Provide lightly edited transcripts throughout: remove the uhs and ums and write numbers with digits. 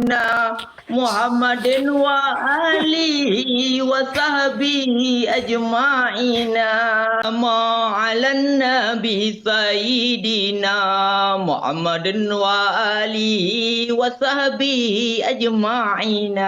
سيدنا محمد وآله وصحبه أجمعين ما على النبي سيدنا محمد وآله وصحبه أجمعين.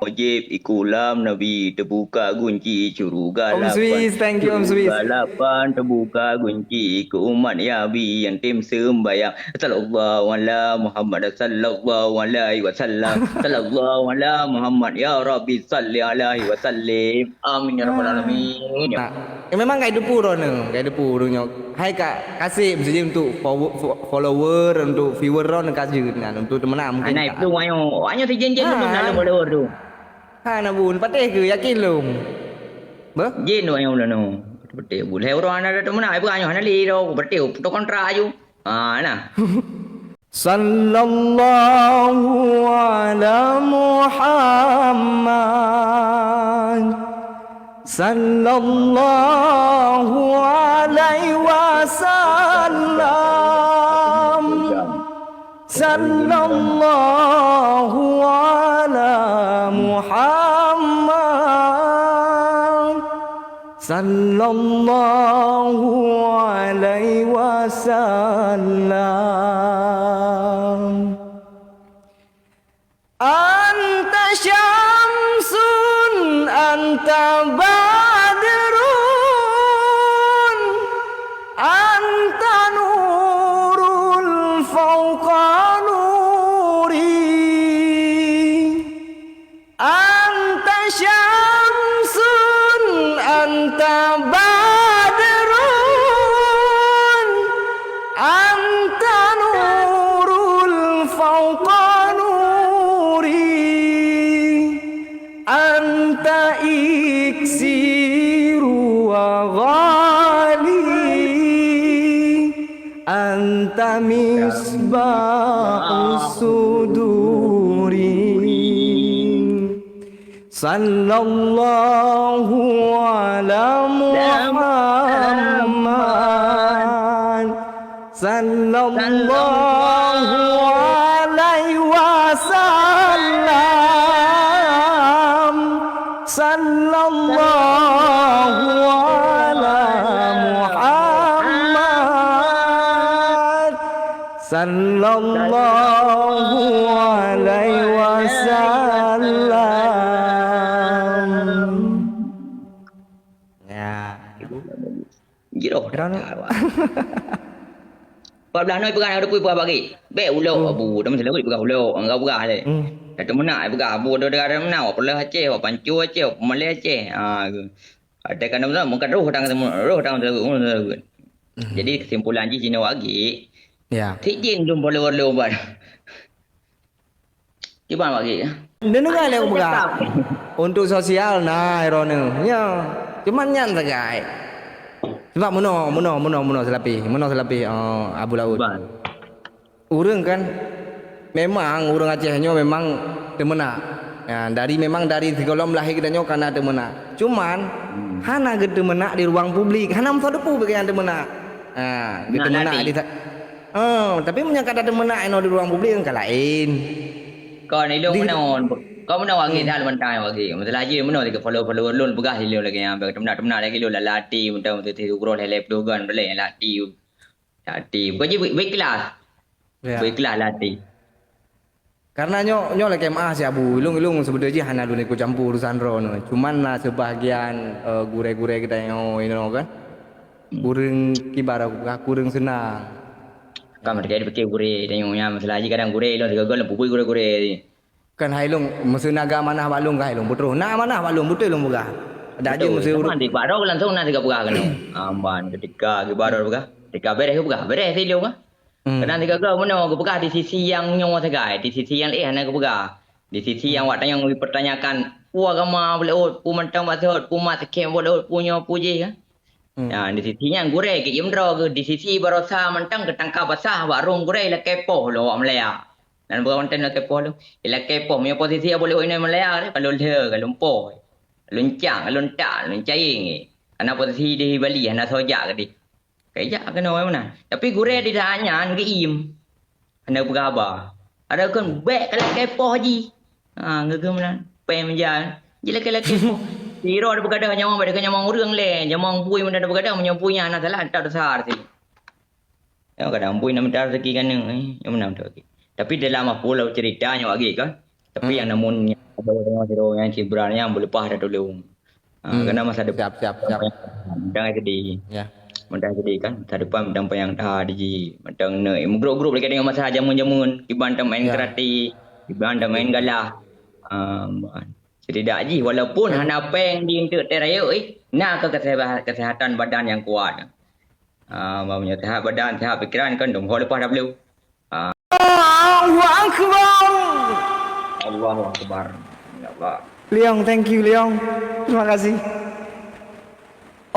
Wajib ikulam Nabi terbuka kunci syurga Om Swiss, thank you Om Swiss. Lapan terbuka kunci ke umat Yabi yang tim sembayang. Sallallahu ala Muhammad sallallahu alaihi wasallam. Sallallahu ala Muhammad ya Rabbi salli alaihi wasallim. Amin ya rabbal alamin. Memang kayak depur kayak depur nyok. Hai kak kasih misalnya untuk follower, untuk viewer kasih untuk teman mungkin. Naik tu ayo, ayo terjenjen tu mana follower tu. Ha na bun, patih ke yakin lum? Ba? Jen tu ayo lanu. Betul boleh orang ada tu mana? Ibu ayo hana li do, betul tu kontra ayo. Nah. Sallallahu ala Muhammad. Sallallahu alaihi wasallam. Sallallahu ala Muhammad. Sallallahu alaihi wasallam. Anta syamsun anta badrun anta nurul fawqa nuri anta syamsun anta badrun anta nurul fawqa anta iksiru wa ghali anta misbahus suduri sallallahu ala Muhammad sallallahu alaihi wasallam. Sallallahu ala Muhammad. Sallallahu alaihi wasallam. Ya, Giro. Belah noi pegang ada kui pegang bagi. Be ulo abu, dah mesti lagu pegang ulo, engkau pegang le. Dah tu mana pegang abu dah ada mana, pelah Aceh, pancu Aceh, Malay Aceh. Ada kan mana mungkin roh tang tu. Jadi kesimpulan di sini lagi. ya. Tijin tu boleh ban. Gimana lagi? Dengar le pegang. Untuk sosial nah irone. Ya. Cuman nyan sagai. Sebab mono selapi Abu Laut. Urang kan memang urang Aceh nyo memang temena. Ya, dari segolom lahir kita nyo kana temena. Cuman hana ge temena di ruang publik, hana mso depu bagian temena. Ge temena di tapi menyangka ada temena eno di ruang publik kan lain. Kau ni lu menon. Kau mana wangi dah mentai lagi. Masalah je mana tiga follow lun begah hilau lagi yang temna lagi lu lati untuk tu grow help dogan boleh lati. Bukan je baik kelas. Baik kelas lati. Karena nyo lagi MA si Abu ilung sebenarnya hana dulu ikut campur urusan ron. Cuman lah sebahagian gure-gure kita yang ini kan. Kurang kibar kurang senang. Kau mereka ada pakai gure dan yang masalah je kadang gure lu tiga gol pupui gure. Kan hailung mesti naga manah balung ka hailung putro na manah balung betul lung buka ada aja mesti urut nanti baru langsung nanti buka kan amban ketika baru buka ketika beres sih lu kan kadang tiga gol mana buka di sisi yang nyawa segai di sisi yang nak buka di sisi yang waktu yang dipertanyakan agama boleh pu mentang basot pu mat kem boleh punya puji kan di sisi yang gure ke imdro ke di sisi barosa mentang ketangkap basah warung gure la kepo lo amlea. Dan bukan konten nak kepo lu. Ila kepo punya posisi boleh ini Malaya kalau dia kalau empo. Luncang, lontak, luncaing. Karena posisi di Bali nak sojak ke di. Kayak kena mana. Tapi gure di tanya ke im. Hana beraba. Ada kan baik kalau kepo haji. Ngegem lah. Pen menjan. Jila kalau kepo. Tiro ada bergadang nyamang pada nyamang urang le. Nyamang pui mana ada bergadang nyampunya anak salah tak besar sih. Yang kadang pui nak minta rezeki kan yang mana tu lagi. Tapi dalam pulau ceritanya lagi kan. Tapi yang namun ada orang tiro yang cibran yang boleh pah dah dulu. Karena masa depan Siap. Mendang jadi. Ya. Mendang jadi kan. Masa depan mendang payang dah di. Mendang ne. Grup-grup lagi dengan masa jamun-jamun. Iban main kerati. Iban main galah. Jadi tak ji. Walaupun hana peng di untuk teraya. Nak ke kesehatan badan yang kuat. Maksudnya sehat badan, sehat fikiran kan. Dong lepas dah beliau. Allahu Akbar. Allahu Akbar. Ya Allah. Leong, thank you Leong. Terima kasih.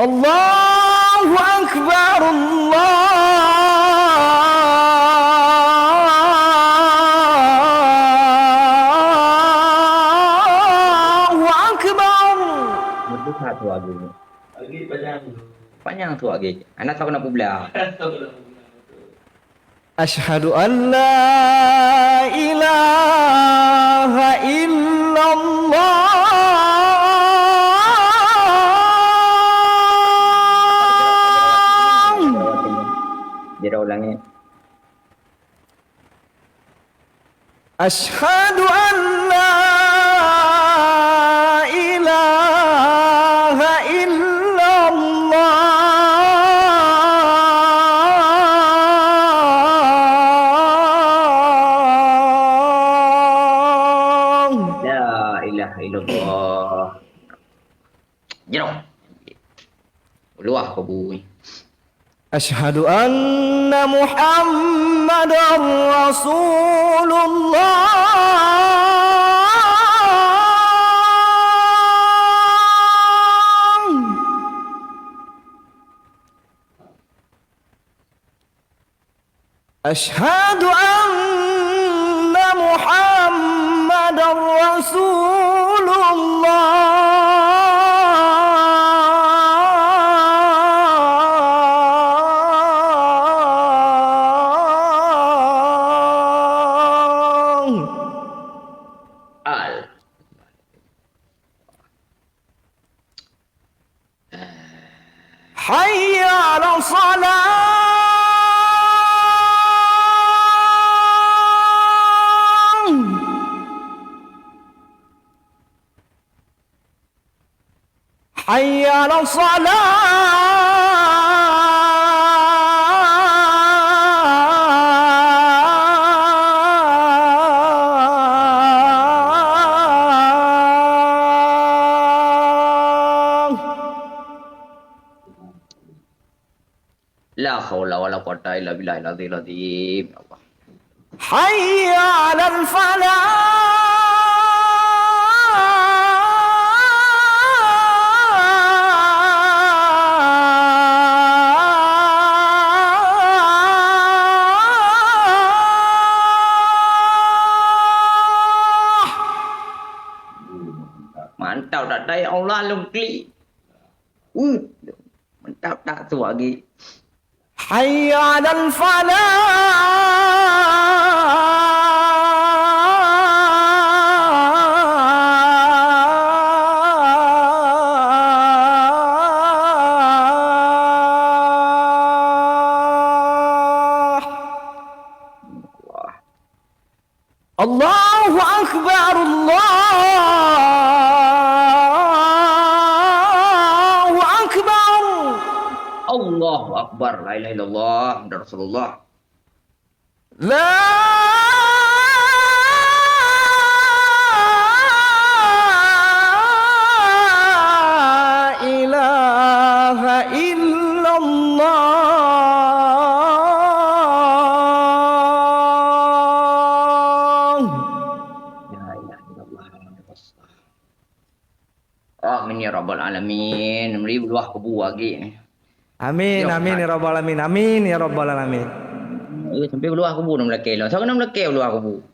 Allahu Akbar. Allahu Akbar. Betul satu lagi. Panjang tu lagi. Anak tahu kenapa belah. Asyhadu an la ilaha illallah. Dia dah ulangi. Asyhadu an la ilaha illallah. La ilaha illallah. Jero. Luah kau bui. Asyhadu anna Muhammadar Rasulullah. Asyhadu anna Muhammadar Rasulullah. Al. Hayya 'ala salam. Hayya 'ala salam. La haula wala quwata illa billahil azim. Ya Allah. Hayya 'alal falah. Mantap tak dai Allah lungkli. Mantap tak tu lagi. Hayya 'alal falah. Allahu Akbar. Allahu Akbar. Allahu Akbar. La ilaha illallah. Muhammad Rasulullah. La ilaha illallah. La ilaha illallah. Muhammad Rasulullah. Amin ya rabbal alamin. Meri luah kebu lagi ni. Amin, amin ya rabbal alamin. Amin ya rabbal alamin. Sampai luah kebu nak melakai lah. Saya kena melakai luah kebu.